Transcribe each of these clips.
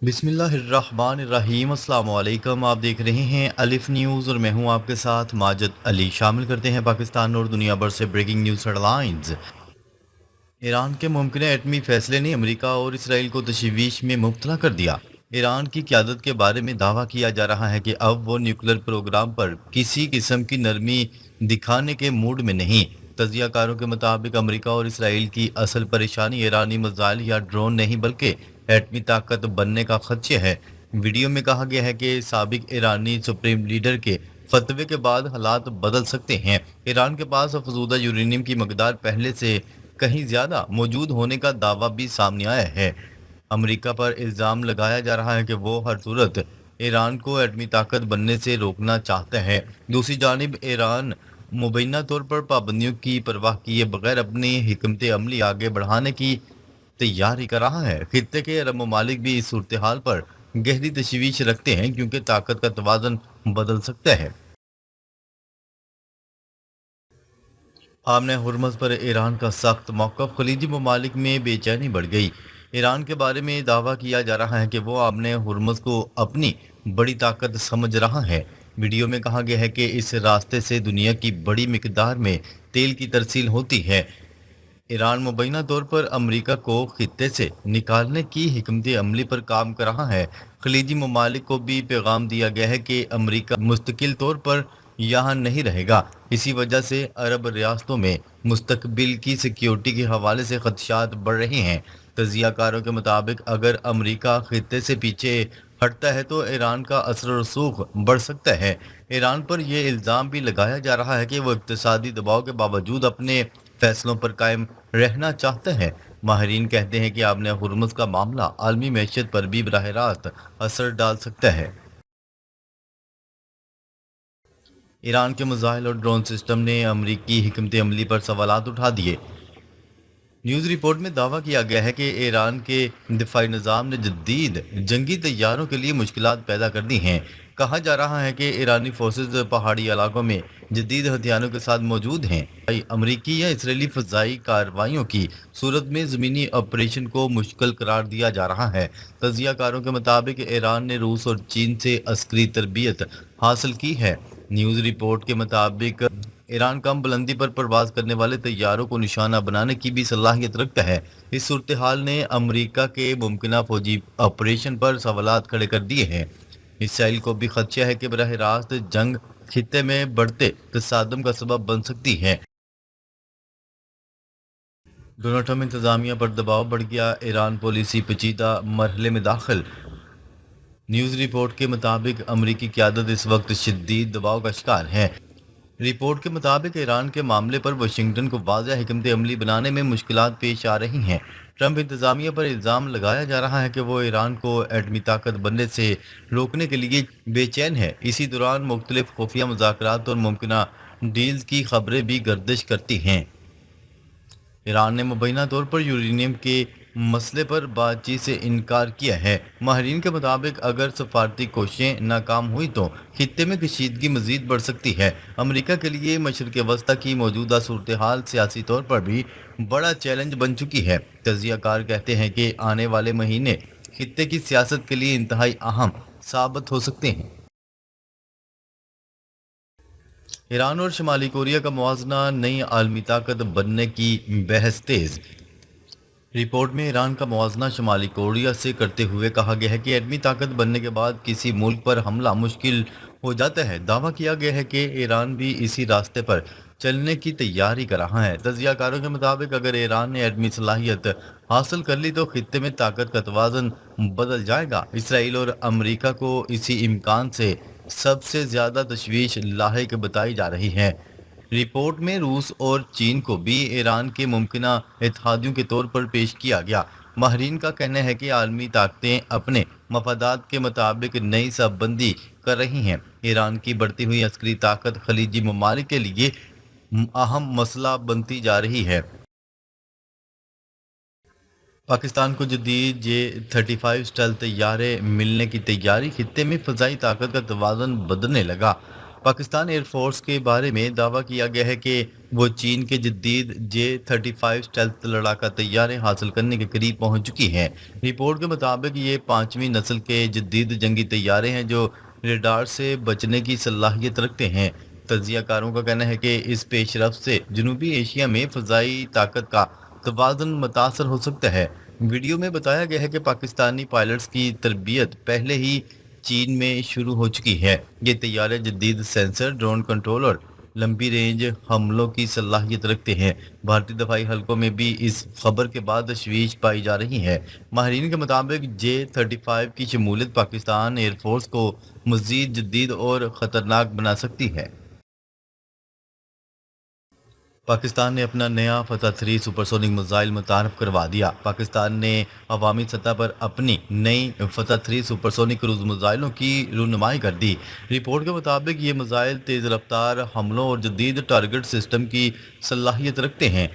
بسم اللہ الرحمن الرحیم، السلام علیکم۔ آپ دیکھ رہے ہیں الف نیوز اور میں ہوں آپ کے ساتھ ماجد علی۔ شامل کرتے ہیں پاکستان اور دنیا بھر سے breaking news headlines. Iran کے ممکنہ ایٹمی فیصلے نے امریکہ اور اسرائیل کو تشویش میں مبتلا کر دیا۔ ایران کی قیادت کے بارے میں دعویٰ کیا جا رہا ہے کہ اب وہ نیوکلیر پروگرام پر کسی قسم کی نرمی دکھانے کے موڈ میں نہیں۔ تجزیہ کاروں کے مطابق امریکہ اور اسرائیل کی اصل پریشانی ایرانی میزائل یا ڈرون نہیں بلکہ ایٹمی طاقت بننے کا خدشہ ہے۔ ویڈیو میں کہا گیا ہے کہ سابق ایرانی سپریم لیڈر کے فتوے کے بعد حالات بدل سکتے ہیں۔ ایران کے پاس افزودہ یورینیم کی مقدار پہلے سے کہیں زیادہ موجود ہونے کا دعویٰ بھی سامنے آیا ہے۔ امریکہ پر الزام لگایا جا رہا ہے کہ وہ ہر صورت ایران کو ایٹمی طاقت بننے سے روکنا چاہتا ہے۔ دوسری جانب ایران مبینہ طور پر پابندیوں کی پرواہ کیے بغیر اپنی حکمت عملی آگے بڑھانے کی تیاری کر رہا ہے۔ خطے کے عرب ممالک بھی اس صورتحال پر گہری تشویش رکھتے ہیں کیونکہ طاقت کا توازن بدل سکتا ہے۔ آمنے ہرمز پر ایران کا سخت موقف، خلیجی ممالک میں بے چینی بڑھ گئی۔ ایران کے بارے میں دعویٰ کیا جا رہا ہے کہ وہ آمنے ہرمز کو اپنی بڑی طاقت سمجھ رہا ہے۔ ویڈیو میں کہا گیا ہے کہ اس راستے سے دنیا کی بڑی مقدار میں تیل کی ترسیل ہوتی ہے۔ ایران مبینہ طور پر امریکہ کو خطے سے نکالنے کی حکمت عملی پر کام کر رہا ہے۔ خلیجی ممالک کو بھی پیغام دیا گیا ہے کہ امریکہ مستقل طور پر یہاں نہیں رہے گا۔ اسی وجہ سے عرب ریاستوں میں مستقبل کی سیکیورٹی کے حوالے سے خدشات بڑھ رہے ہیں۔ تجزیہ کاروں کے مطابق اگر امریکہ خطے سے پیچھے ہٹتا ہے تو ایران کا اثر و رسوخ بڑھ سکتا ہے۔ ایران پر یہ الزام بھی لگایا جا رہا ہے کہ وہ اقتصادی دباؤ کے باوجود اپنے فیصلوں پر قائم رہنا چاہتا ہے۔ ماہرین کہتے ہیں کہ آبِ ہرمز کا معاملہ عالمی معیشت پر بھی براہ راست اثر ڈال سکتا ہے۔ ایران کے میزائل اور ڈرون سسٹم نے امریکی حکمت عملی پر سوالات اٹھا دیے۔ نیوز رپورٹ میں دعویٰ کیا گیا ہے کہ ایران کے دفاعی نظام نے جدید جنگی طیاروں کے لیے مشکلات پیدا کر دی ہیں۔ کہا جا رہا ہے کہ ایرانی فورسز پہاڑی علاقوں میں جدید ہتھیاروں کے ساتھ موجود ہیں۔ امریکی یا اسرائیلی فضائی کارروائیوں کی صورت میں زمینی آپریشن کو مشکل قرار دیا جا رہا ہے۔ تجزیہ کاروں کے مطابق ایران نے روس اور چین سے عسکری تربیت حاصل کی ہے۔ نیوز رپورٹ کے مطابق ایران کم بلندی پر پرواز کرنے والے طیاروں کو نشانہ بنانے کی بھی صلاحیت رکھتا ہے۔ اس صورتحال نے امریکہ کے ممکنہ فوجی آپریشن پر سوالات کھڑے کر دیے ہیں۔ اسرائیل کو بھی خدشہ ہے کہ براہ راست جنگ خطے میں بڑھتے تصادم کا سبب بن سکتی ہے۔ ڈونلڈ ٹرمپ انتظامیہ پر دباؤ بڑھ گیا، ایران پالیسی پیچیدہ مرحلے میں داخل۔ نیوز رپورٹ کے مطابق امریکی قیادت اس وقت شدید دباؤ کا شکار ہے۔ رپورٹ کے مطابق ایران کے معاملے پر واشنگٹن کو واضح حکمت عملی بنانے میں مشکلات پیش آ رہی ہیں۔ ٹرمپ انتظامیہ پر الزام لگایا جا رہا ہے کہ وہ ایران کو ایٹمی طاقت بننے سے روکنے کے لیے بے چین ہے۔ اسی دوران مختلف خفیہ مذاکرات اور ممکنہ ڈیلز کی خبریں بھی گردش کرتی ہیں۔ ایران نے مبینہ طور پر یورینیم کے مسئلے پر بات چیت سے انکار کیا ہے۔ ماہرین کے مطابق اگر سفارتی کوششیں ناکام ہوئی تو خطے میں کشیدگی مزید بڑھ سکتی ہے۔ امریکہ کے لیے مشرق وسطیٰ کی موجودہ صورتحال سیاسی طور پر بھی بڑا چیلنج بن چکی ہے۔ تجزیہ کار کہتے ہیں کہ آنے والے مہینے خطے کی سیاست کے لیے انتہائی اہم ثابت ہو سکتے ہیں۔ ایران اور شمالی کوریا کا موازنہ، نئی عالمی طاقت بننے کی بحث تیز۔ رپورٹ میں ایران کا موازنہ شمالی کوریا سے کرتے ہوئے کہا گیا ہے کہ ایٹمی طاقت بننے کے بعد کسی ملک پر حملہ مشکل ہو جاتا ہے۔ دعویٰ کیا گیا ہے کہ ایران بھی اسی راستے پر چلنے کی تیاری کر رہا ہے۔ تجزیہ کاروں کے مطابق اگر ایران نے ایٹمی صلاحیت حاصل کر لی تو خطے میں طاقت کا توازن بدل جائے گا۔ اسرائیل اور امریکہ کو اسی امکان سے سب سے زیادہ تشویش لاحق بتائی جا رہی ہے۔ رپورٹ میں روس اور چین کو بھی ایران کے ممکنہ اتحادیوں کے طور پر پیش کیا گیا۔ ماہرین کا کہنا ہے کہ عالمی طاقتیں اپنے مفادات کے مطابق نئی صف بندی کر رہی ہیں۔ ایران کی بڑھتی ہوئی عسکری طاقت خلیجی ممالک کے لیے اہم مسئلہ بنتی جا رہی ہے۔ پاکستان کو جدید J-35 اسٹیلتھ طیارے ملنے کی تیاری، خطے میں فضائی طاقت کا توازن بدلنے لگا۔ پاکستان ایئر فورس کے بارے میں دعویٰ کیا گیا ہے کہ وہ چین کے جدید J-35 اسٹیلتھ لڑاکا طیارے حاصل کرنے کے قریب پہنچ چکی ہیں۔ رپورٹ کے مطابق یہ 5ویں نسل کے جدید جنگی طیارے ہیں جو ریڈار سے بچنے کی صلاحیت رکھتے ہیں۔ تجزیہ کاروں کا کہنا ہے کہ اس پیش رفت سے جنوبی ایشیا میں فضائی طاقت کا توازن متاثر ہو سکتا ہے۔ ویڈیو میں بتایا گیا ہے کہ پاکستانی پائلٹس کی تربیت پہلے ہی چین میں شروع ہو چکی ہے۔ یہ طیارے جدید سینسر، ڈرون کنٹرول اور لمبی رینج حملوں کی صلاحیت رکھتے ہیں۔ بھارتی دفاعی حلقوں میں بھی اس خبر کے بعد تشویش پائی جا رہی ہے۔ ماہرین کے مطابق J-35 کی شمولیت پاکستان ایئر فورس کو مزید جدید اور خطرناک بنا سکتی ہے۔ پاکستان نے اپنا نیا فتح 3 سپرسونک میزائل متعارف کروا دیا۔ پاکستان نے عوامی سطح پر اپنی نئی فتح 3 سپرسونک کروز میزائلوں کی رونمائی کر دی۔ رپورٹ کے مطابق یہ میزائل تیز رفتار حملوں اور جدید ٹارگٹ سسٹم کی صلاحیت رکھتے ہیں۔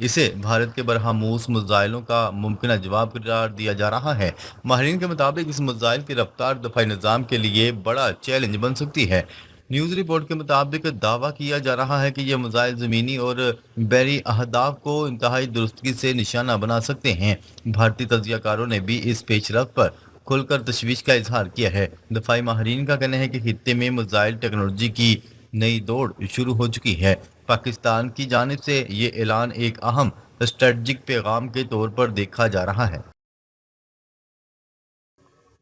اسے بھارت کے برہموس میزائلوں کا ممکنہ جواب قرار دیا جا رہا ہے۔ ماہرین کے مطابق اس میزائل کی رفتار دفاعی نظام کے لیے بڑا چیلنج بن سکتی ہے۔ نیوز رپورٹ کے مطابق دعویٰ کیا جا رہا ہے کہ یہ میزائل زمینی اور بحری اہداف کو انتہائی درستگی سے نشانہ بنا سکتے ہیں۔ بھارتی تجزیہ کاروں نے بھی اس پیش رفت پر کھل کر تشویش کا اظہار کیا ہے۔ دفاعی ماہرین کا کہنا ہے کہ خطے میں میزائل ٹیکنالوجی کی نئی دوڑ شروع ہو چکی ہے۔ پاکستان کی جانب سے یہ اعلان ایک اہم اسٹریٹجک پیغام کے طور پر دیکھا جا رہا ہے۔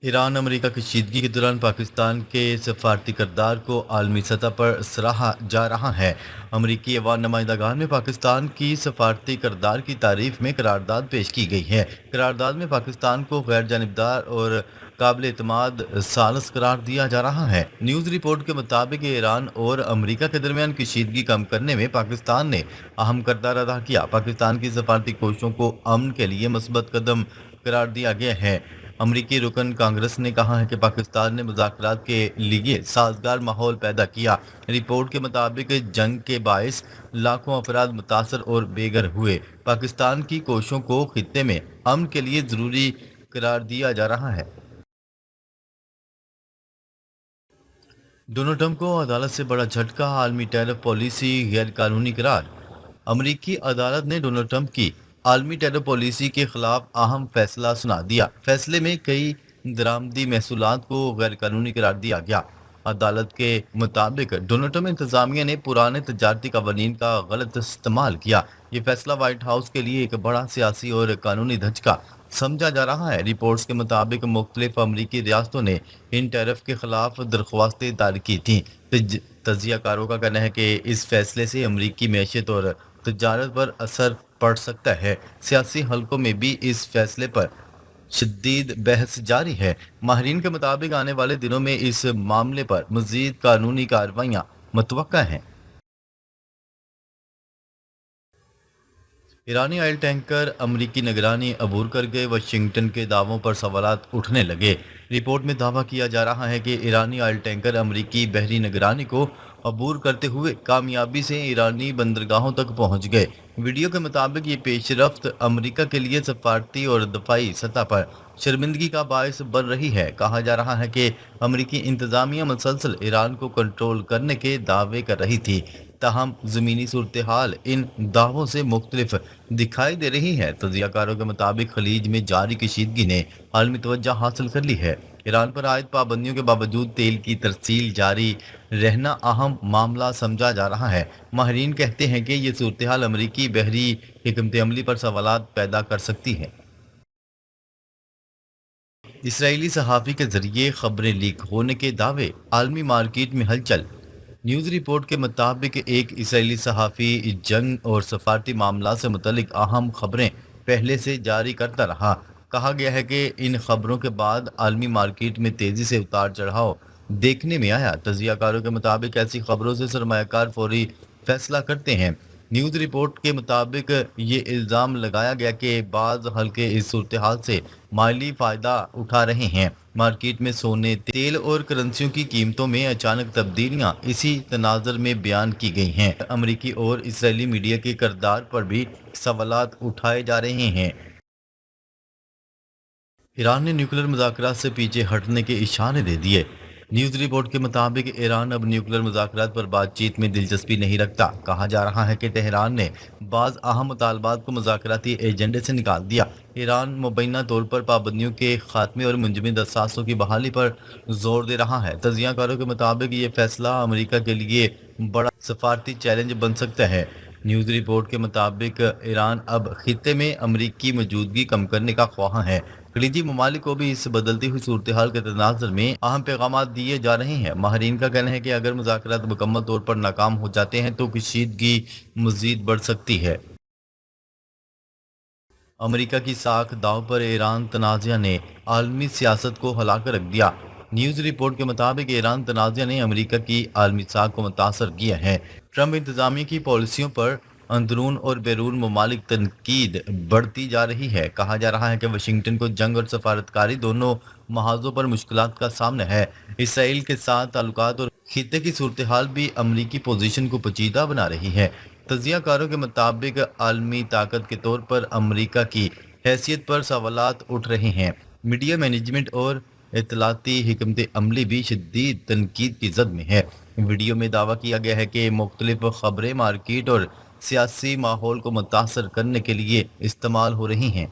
ایران امریکہ کشیدگی کے دوران پاکستان کے سفارتی کردار کو عالمی سطح پر سراہا جا رہا ہے۔ امریکی ایوان نمائندگان میں پاکستان کی سفارتی کردار کی تعریف میں قرارداد پیش کی گئی ہے۔ قرارداد میں پاکستان کو غیر جانبدار اور قابل اعتماد ثالث قرار دیا جا رہا ہے۔ نیوز رپورٹ کے مطابق ایران اور امریکہ کے درمیان کشیدگی کم کرنے میں پاکستان نے اہم کردار ادا کیا۔ پاکستان کی سفارتی کوششوں کو امن کے لیے مثبت قدم قرار دیا گیا ہے۔ امریکی رکن کانگریس نے کہا ہے کہ پاکستان نے مذاکرات کے لیے سازگار ماحول پیدا کیا۔ رپورٹ کے مطابق جنگ کے باعث لاکھوں افراد متاثر اور بے گھر ہوئے۔ پاکستان کی کوششوں کو خطے میں امن کے لیے ضروری قرار دیا جا رہا ہے۔ ڈونلڈ ٹرمپ کو عدالت سے بڑا جھٹکا، عالمی ٹیرف پالیسی غیر قانونی قرار۔ امریکی عدالت نے ڈونلڈ ٹرمپ کی عالمی ٹیرف پالیسی کے خلاف اہم فیصلہ سنا دیا۔ فیصلے میں کئی درآمدی محصولات کو غیر قانونی قرار دیا گیا۔ عدالت کے مطابق ڈونلڈ ٹرمپ انتظامیہ نے پرانے تجارتی قوانین کا غلط استعمال کیا۔ یہ فیصلہ وائٹ ہاؤس کے لیے ایک بڑا سیاسی اور قانونی دھچکا سمجھا جا رہا ہے۔ رپورٹس کے مطابق مختلف امریکی ریاستوں نے ان ٹیرف کے خلاف درخواستیں دائر کی تھیں۔ تجزیہ کاروں کا کہنا ہے کہ اس فیصلے سے امریکی معیشت اور تجارت پر اثر پڑ سکتا ہے۔ سیاسی حلقوں میں بھی اس فیصلے پر شدید بحث جاری ہے۔ ماہرین کے مطابق آنے والے دنوں میں اس معاملے پر مزید قانونی کارروائیاں متوقع ہیں۔ ایرانی آئل ٹینکر امریکی نگرانی عبور کر گئے، واشنگٹن کے دعووں پر سوالات اٹھنے لگے۔ رپورٹ میں دعویٰ کیا جا رہا ہے کہ ایرانی آئل ٹینکر امریکی بحری نگرانی کو عبور کرتے ہوئے کامیابی سے ایرانی بندرگاہوں تک پہنچ گئے۔ ویڈیو کے مطابق یہ پیش رفت امریکہ کے لیے سفارتی اور دفاعی سطح پر شرمندگی کا باعث بن رہی ہے۔ کہا جا رہا ہے کہ امریکی انتظامیہ مسلسل ایران کو کنٹرول کرنے کے دعوے کر رہی تھی، تاہم زمینی صورتحال ان دعووں سے مختلف دکھائی دے رہی ہے۔ تجزیہ کاروں کے مطابق خلیج میں جاری کشیدگی نے عالمی توجہ حاصل کر لی ہے۔ ایران پر عائد پابندیوں کے باوجود تیل کی ترسیل جاری رہنا اہم معاملہ سمجھا جا رہا ہے۔ ماہرین کہتے ہیں کہ یہ صورتحال امریکی بحری حکمت عملی پر سوالات پیدا کر سکتی ہے۔ اسرائیلی صحافی کے ذریعے خبریں لیک ہونے کے دعوے، عالمی مارکیٹ میں ہلچل۔ نیوز رپورٹ کے مطابق ایک اسرائیلی صحافی جنگ اور سفارتی معاملات سے متعلق اہم خبریں پہلے سے جاری کرتا رہا۔ کہا گیا ہے کہ ان خبروں کے بعد عالمی مارکیٹ میں تیزی سے اتار چڑھاؤ دیکھنے میں آیا۔ تجزیہ کاروں کے مطابق ایسی خبروں سے سرمایہ کار فوری فیصلہ کرتے ہیں۔ نیوز رپورٹ کے مطابق یہ الزام لگایا گیا کہ بعض حلقے اس صورتحال سے مالی فائدہ اٹھا رہے ہیں۔ مارکیٹ میں سونے، تیل اور کرنسیوں کی قیمتوں میں اچانک تبدیلیاں اسی تناظر میں بیان کی گئی ہیں۔ امریکی اور اسرائیلی میڈیا کے کردار پر بھی سوالات اٹھائے جا رہے ہیں۔ ایران نے نیوکلیر مذاکرات سے پیچھے ہٹنے کے اشارے دے دیے۔ نیوز رپورٹ کے مطابق ایران اب نیوکلیر مذاکرات پر بات چیت میں دلچسپی نہیں رکھتا۔ کہا جا رہا ہے کہ تہران نے بعض اہم مطالبات کو مذاکراتی ایجنڈے سے نکال دیا۔ ایران مبینہ طور پر پابندیوں کے خاتمے اور منجمد اثاثوں کی بحالی پر زور دے رہا ہے۔ تجزیہ کاروں کے مطابق یہ فیصلہ امریکہ کے لیے بڑا سفارتی چیلنج بن سکتا ہے۔ نیوز رپورٹ کے مطابق ایران اب خطے میں امریکی موجودگی کم کرنے کا خواہاں ہے۔ خلیجی ممالک کو بھی اس بدلتی ہوئی صورتحال کے تناظر میں اہم پیغامات دیے جا رہے ہیں۔ ماہرین کا کہنا ہے کہ اگر مذاکرات مکمل طور پر ناکام ہو جاتے ہیں تو کشیدگی مزید بڑھ سکتی ہے۔ امریکہ کی ساکھ داؤ پر ایران تنازع نے عالمی سیاست کو ہلا کر رکھ دیا۔ نیوز رپورٹ کے مطابق ایران تنازع نے امریکہ کی عالمی ساکھ کو متاثر کیا ہے۔ ٹرمپ انتظامیہ کی پالیسیوں پر اندرون اور بیرون ممالک تنقید بڑھتی جا رہی ہے۔ کہا جا رہا ہے کہ واشنگٹن کو جنگ اور سفارتکاری دونوں محاذوں پر مشکلات کا سامنا ہے۔ اسرائیل کے ساتھ تعلقات اور خطے کی صورتحال بھی امریکی پوزیشن کو پیچیدہ بنا رہی ہے۔ تجزیہ کاروں کے مطابق عالمی طاقت کے طور پر امریکہ کی حیثیت پر سوالات اٹھ رہے ہیں۔ میڈیا مینجمنٹ اور اطلاعاتی حکمت عملی بھی شدید تنقید کی زد میں ہے۔ ویڈیو میں دعویٰ کیا گیا ہے کہ مختلف خبریں مارکیٹ اور سیاسی ماحول کو متاثر کرنے کے لیے استعمال ہو رہی ہیں۔